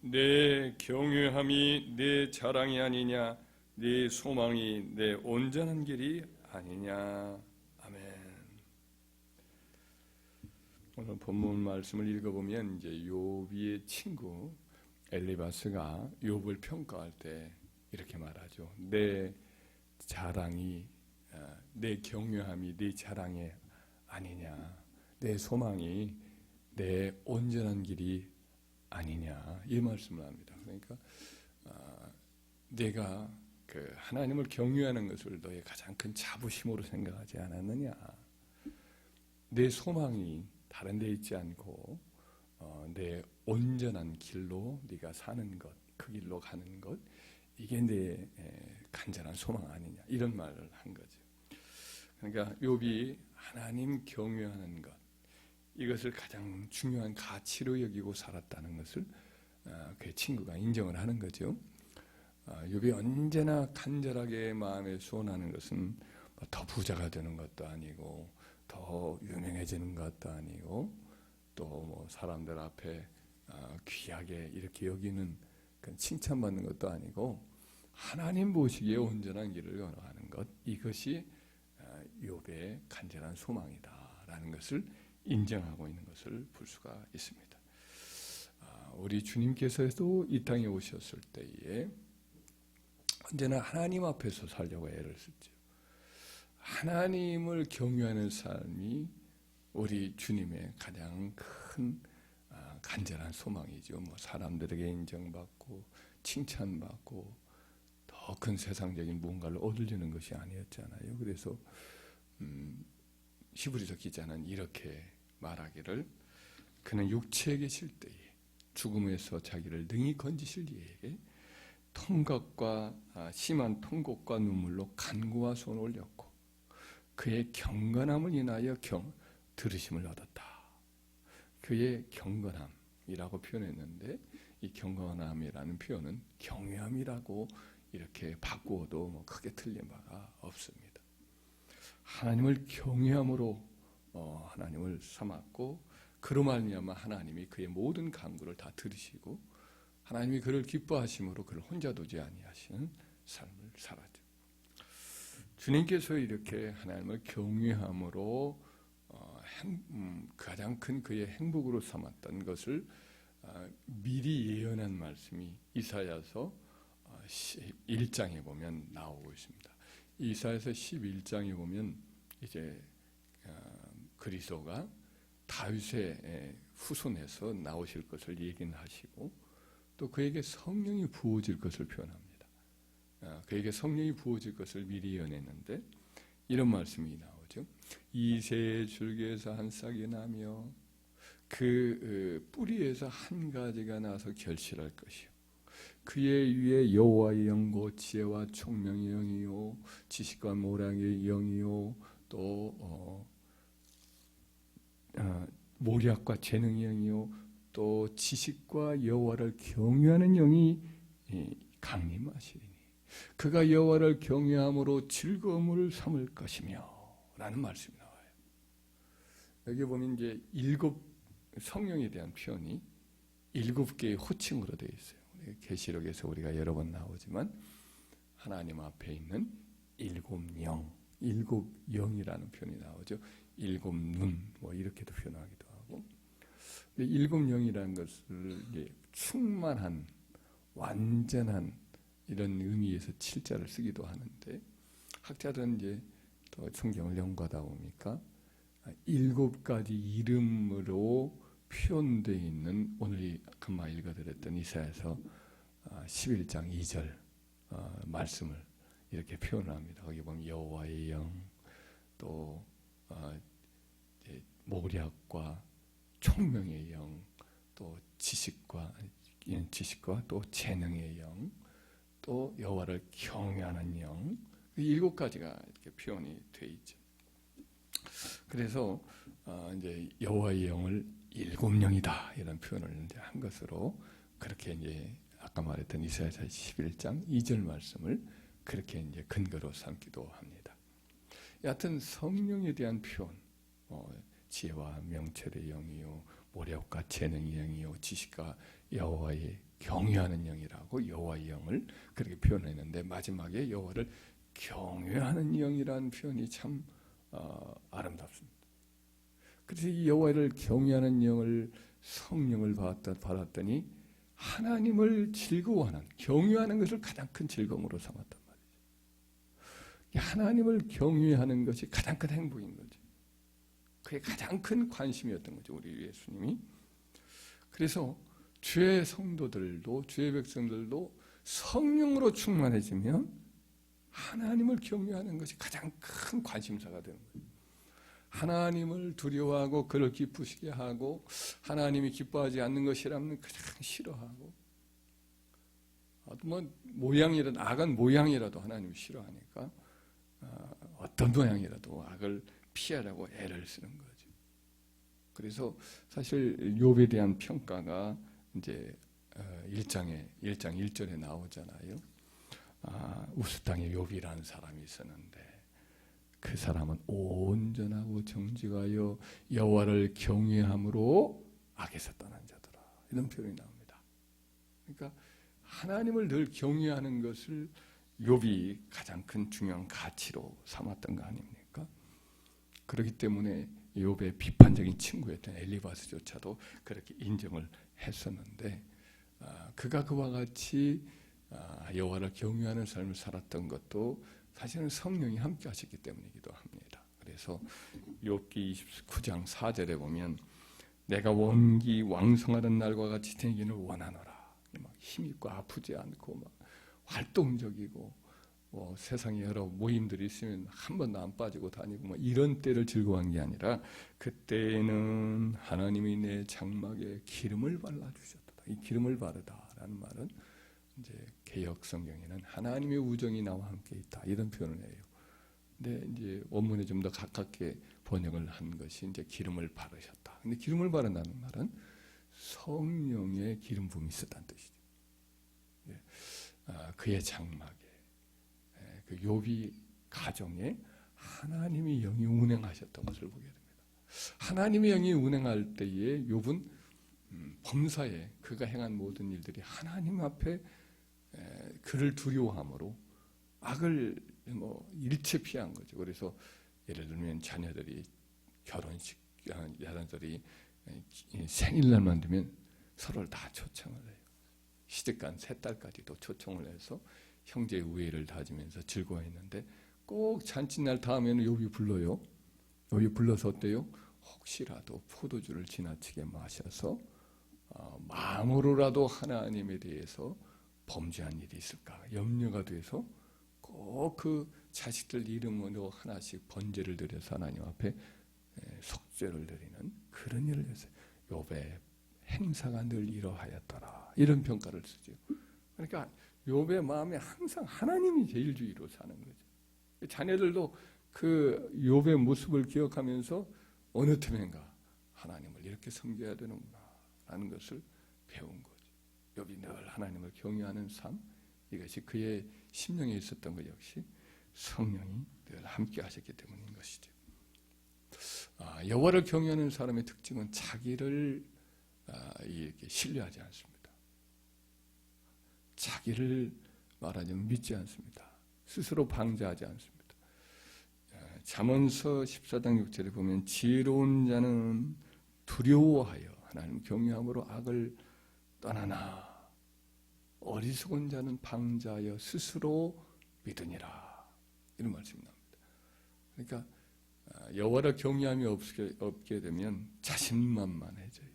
내 경외함이 내 자랑이 아니냐, 내 소망이 내 온전한 길이 아니냐. 아멘. 오늘 본문 말씀을 읽어보면 이제 욥의 친구 엘리바스가 욥을 평가할 때 이렇게 말하죠. 내 자랑이, 내 경외함이 내 자랑이 아니냐, 내 소망이 내 온전한 길이 아니냐, 이 말씀을 합니다. 그러니까 내가 그 하나님을 경외하는 것을 너의 가장 큰 자부심으로 생각하지 않았느냐, 내 소망이 다른 데 있지 않고 내 온전한 길로 네가 사는 것, 그 길로 가는 것, 이게 내 간절한 소망 아니냐, 이런 말을 한 거죠. 그러니까 욥이 하나님 경외하는 것, 이것을 가장 중요한 가치로 여기고 살았다는 것을 그의 친구가 인정을 하는 거죠. 욥이 언제나 간절하게 마음에 소원하는 것은 더 부자가 되는 것도 아니고, 더 유명해지는 것도 아니고, 또 뭐 사람들 앞에 귀하게 이렇게 여기는 칭찬받는 것도 아니고, 하나님 보시기에 온전한 길을 걸어가는 것, 이것이 욥의 간절한 소망이다라는 것을 인정하고 있는 것을 볼 수가 있습니다. 우리 주님께서도 이 땅에 오셨을 때에 언제나 하나님 앞에서 살려고 애를 썼죠. 하나님을 경외하는 삶이 우리 주님의 가장 큰 간절한 소망이죠. 뭐 사람들에게 인정받고 칭찬받고 더 큰 세상적인 무언가를 얻으려는 것이 아니었잖아요. 그래서 히브리서 기자는 이렇게 말하기를, 그는 육체에 계실 때에 죽음에서 자기를 능히 건지실 이에게 심한 통곡과 눈물로 간구와 손을 올렸고, 그의 경건함을 인하여 들으심을 얻었다. 그의 경건함이라고 표현했는데, 이 경건함이라는 표현은 경외함이라고 이렇게 바꾸어도 뭐 크게 틀린 바가 없습니다. 하나님을 경외함으로 하나님을 삼았고, 그로 말미암아 하나님이 그의 모든 간구를 다 들으시고, 하나님이 그를 기뻐하심으로 그를 혼자 두지 아니하시는 삶을 살았죠. 주님께서 이렇게 하나님을 경외함으로 가장 큰 그의 행복으로 삼았던 것을 미리 예언한 말씀이 이사야서 11장에 보면 나오고 있습니다. 이사야서 11장에 보면 이제 그리스도가 다윗의 후손에서 나오실 것을 얘기하시고, 또 그에게 성령이 부어질 것을 표현합니다. 그에게 성령이 부어질 것을 미리 예언했는데 이런 말씀이 나오죠. 이새의 줄기에서 한 싹이 나며 그 뿌리에서 한 가지가 나서 결실할 것이요, 그의 위에 여호와의 영고 지혜와 총명의 영이요 지식과 모략의 영이요 또 모략과 재능의 영이요 또 지식과 여호와를 경외하는 영이 강림하시리니 그가 여호와를 경외함으로 즐거움을 삼을 것이며 라는 말씀이 나와요. 여기 보면 이제 7 성령에 대한 표현이 7개의 호칭으로 되어 있어요. 계시록에서 우리가 여러 번 나오지만 하나님 앞에 있는 7 영, 7 영이라는 표현이 나오죠. 7 눈, 뭐 이렇게도 표현하기도 하고. 7 영이라는 것을 충만한, 완전한 이런 의미에서 7자를 쓰기도 하는데, 학자들은 이제 또 성경을 연구하다 보니까 7가지 이름으로 표현되어 있는 오늘 금방 읽어드렸던 이사야서 11장 2절 말씀을 이렇게 표현합니다. 거기 보면 여호와의 영, 또 모략과 총명의 영, 또 지식과 또 재능의 영, 또 여호와를 경외하는 영, 7가지가 이렇게 표현이 되어 있죠. 그래서 이제 여호와의 영을 7 영이다 이런 표현을 이제 한 것으로, 그렇게 이제 아까 말했던 이사야서 11장 2절 말씀을 그렇게 이제 근거로 삼기도 합니다. 여하튼 성령에 대한 표현, 지혜와 명철의 영이요, 모략과 재능의 영이요, 지식과 여호와의 경외하는 영이라고 여호와의 영을 그렇게 표현했는데 마지막에 여호와를 경외하는 영이라는 표현이 참 아름답습니다. 그래서 이 여호와를 경외하는 영을 성령을 받았더니 하나님을 즐거워하는 경외하는 것을 가장 큰 즐거움으로 삼았단 말이죠. 하나님을 경외하는 것이 가장 큰 행복인 거죠. 그게 가장 큰 관심이었던 거죠. 우리 예수님이. 그래서 주의 성도들도 주의 백성들도 성령으로 충만해지면 하나님을 경외하는 것이 가장 큰 관심사가 되는 거예요. 하나님을 두려워하고 그를 기쁘시게 하고 하나님이 기뻐하지 않는 것이라면 그냥 싫어하고 뭐 모양이라도 악한 모양이라도 하나님이 싫어하니까 어떤 모양이라도 악을 피하라고 애를 쓰는 거죠. 그래서 사실 욥에 대한 평가가 이제 1장 1절에 나오잖아요. 우스 땅에 욥이라는 사람이 있었는데 그 사람은 온전하고 정직하여 여호와를 경외함으로 악에서 떠난 자더라. 이런 표현이 나옵니다. 그러니까 하나님을 늘 경외하는 것을 욥이 가장 큰 중요한 가치로 삼았던 거 아닙니까? 그렇기 때문에 욥의 비판적인 친구였던 엘리바스조차도 그렇게 인정을 했었는데 그가 그와 같이 여호와를 경외하는 삶을 살았던 것도 사실은 성령이 함께 하셨기 때문이기도 합니다. 그래서 욥기 29장 4절에 보면 내가 원기 왕성하던 날과 같이 되기를 원하노라. 막 힘있고 아프지 않고 막 활동적이고 세상에 여러 모임들이 있으면 한 번도 안 빠지고 다니고 뭐 이런 때를 즐거워한 게 아니라 그때는 하나님이 내 장막에 기름을 발라주셨다. 이 기름을 바르다라는 말은 이제 개역 성경에는 하나님의 우정이 나와 함께 있다 이런 표현을 해요. 근데 이제 원문에 좀 더 가깝게 번역을 한 것이 이제 기름을 바르셨다. 근데 기름을 바른다는 말은 성령의 기름 부음이 있었다는 뜻이죠. 그의 장막에 그 욥이 가정에 하나님의 영이 운행하셨던 것을 보게 됩니다. 하나님의 영이 운행할 때에 욥은 범사에 그가 행한 모든 일들이 하나님 앞에 그를 두려워함으로 악을 일체 피한 거죠. 그래서 예를 들면 자녀들이 결혼식 야단들이 생일날만 되면 서로를 다 초청을 해요. 시집간 세 딸까지도 초청을 해서 형제의 우애를 다지면서 즐거워했는데 꼭 잔칫날 다음에는 욥이 불러요. 욥이 불러서 어때요? 혹시라도 포도주를 지나치게 마셔서 마음으로라도 하나님에 대해서 범죄한 일이 있을까 염려가 돼서 꼭 그 자식들 이름으로 하나씩 번제를 드려서 하나님 앞에 속죄를 드리는 그런 일을 했어요. 욥의 행사가 늘 이러하였더라 이런 평가를 쓰죠. 그러니까 욥의 마음에 항상 하나님이 제일주의로 사는 거죠. 자녀들도 그 욥의 모습을 기억하면서 어느 틈엔가 하나님을 이렇게 섬겨야 되는구나 라는 것을 배운 거죠. 욥이 늘 하나님을 경외하는 삶 이것이 그의 심령에 있었던 것 역시 성령이 늘 함께 하셨기 때문인 것이죠. 여호와를 경외하는 사람의 특징은 자기를 이렇게 신뢰하지 않습니다. 자기를 말하자면 믿지 않습니다. 스스로 방자하지 않습니다. 잠언서 14장 6절에 보면 지혜로운 자는 두려워하여 하나님 경외함으로 악을 떠나나 어리석은 자는 방자하여 스스로 믿으니라 이런 말씀이 나옵니다. 그러니까 여호와를 경외함이 없게 되면 자신만만해져요.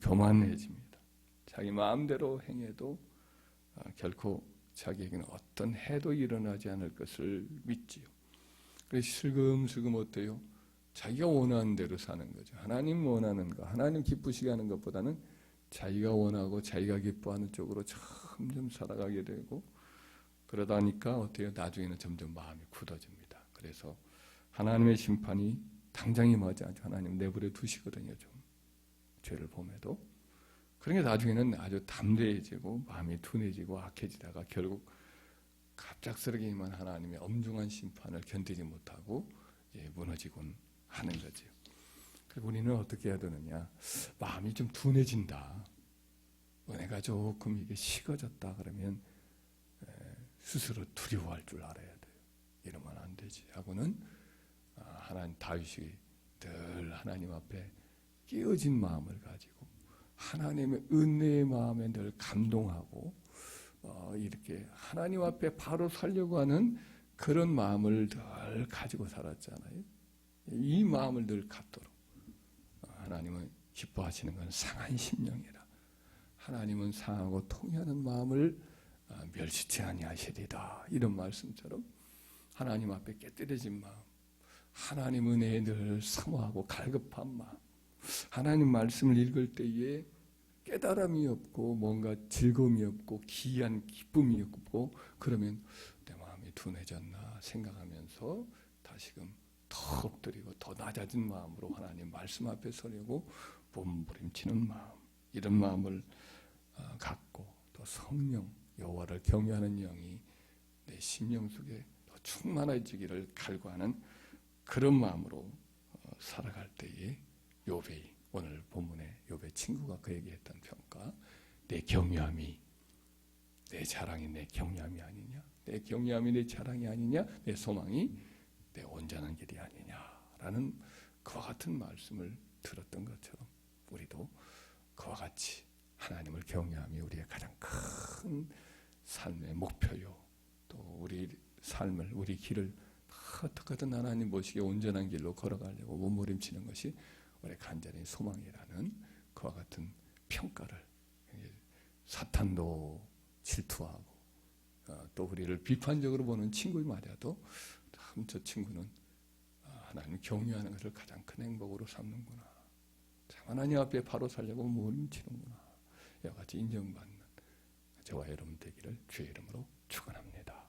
교만해집니다. 자기 마음대로 행해도 결코 자기에게는 어떤 해도 일어나지 않을 것을 믿지요. 그래서 슬금슬금 어때요? 자기가 원하는 대로 사는 거죠. 하나님 원하는 거, 하나님 기쁘시게 하는 것보다는 자기가 원하고 자기가 기뻐하는 쪽으로 점점 살아가게 되고 그러다 보니까 어때요? 나중에는 점점 마음이 굳어집니다. 그래서 하나님의 심판이 당장 임하지 않죠. 하나님 내버려 두시거든요. 좀 죄를 범해도. 그러니까 나중에는 아주 담대해지고 마음이 둔해지고 악해지다가 결국 갑작스럽게 임한 하나님의 엄중한 심판을 견디지 못하고 무너지곤 하는 거죠. 그리고 우리는 어떻게 해야 되느냐? 마음이 좀 둔해진다. 은혜가 조금 이게 식어졌다 그러면 스스로 두려워할 줄 알아야 돼요. 이러면 안 되지 하고는 하나님 다윗이 늘 하나님 앞에 깨어진 마음을 가지고 하나님의 은혜의 마음에 늘 감동하고 이렇게 하나님 앞에 바로 살려고 하는 그런 마음을 늘 가지고 살았잖아요. 이 마음을 늘 갖도록 하나님은 기뻐하시는 건 상한 심령이라 하나님은 상하고 통회하는 마음을 멸시치 아니하시리다. 이런 말씀처럼 하나님 앞에 깨뜨려진 마음, 하나님 은혜에 늘 사모하고 갈급한 마음, 하나님 말씀을 읽을 때에 깨달음이 없고 뭔가 즐거움이 없고 기이한 기쁨이 없고 그러면 내 마음이 둔해졌나 생각하면서 다시금 더 엎드리고 더 낮아진 마음으로 하나님 말씀 앞에 서려고 몸부림치는 마음, 이런 마음을 갖고 또 성령 여호와를 경외하는 영이 내 심령 속에 더 충만해지기를 갈구하는 그런 마음으로 살아갈 때에 욥이 오늘 본문에 욥의 친구가 그에게 했던 평가, 내 경외함이 내 자랑이 내 경외함이 아니냐, 내 경외함이 내 자랑이 아니냐, 내 소망이 내 온전한 길이 아니냐라는 그와 같은 말씀을 들었던 것처럼 우리도 그와 같이 하나님을 경외함이 우리의 가장 큰 삶의 목표요, 또 우리 삶을 우리 길을 어떻게든 하나님 보시기에 온전한 길로 걸어가려고 몸부림치는 것이 우리 간절히 소망이라는 그와 같은 평가를 사탄도 질투하고 또 우리를 비판적으로 보는 친구마저도 참 저 친구는 하나님 경외하는 것을 가장 큰 행복으로 삼는구나, 참 하나님 앞에 바로 살려고 몸부림치는구나, 이와 같이 인정받는 저와 여러분 되기를 주의 이름으로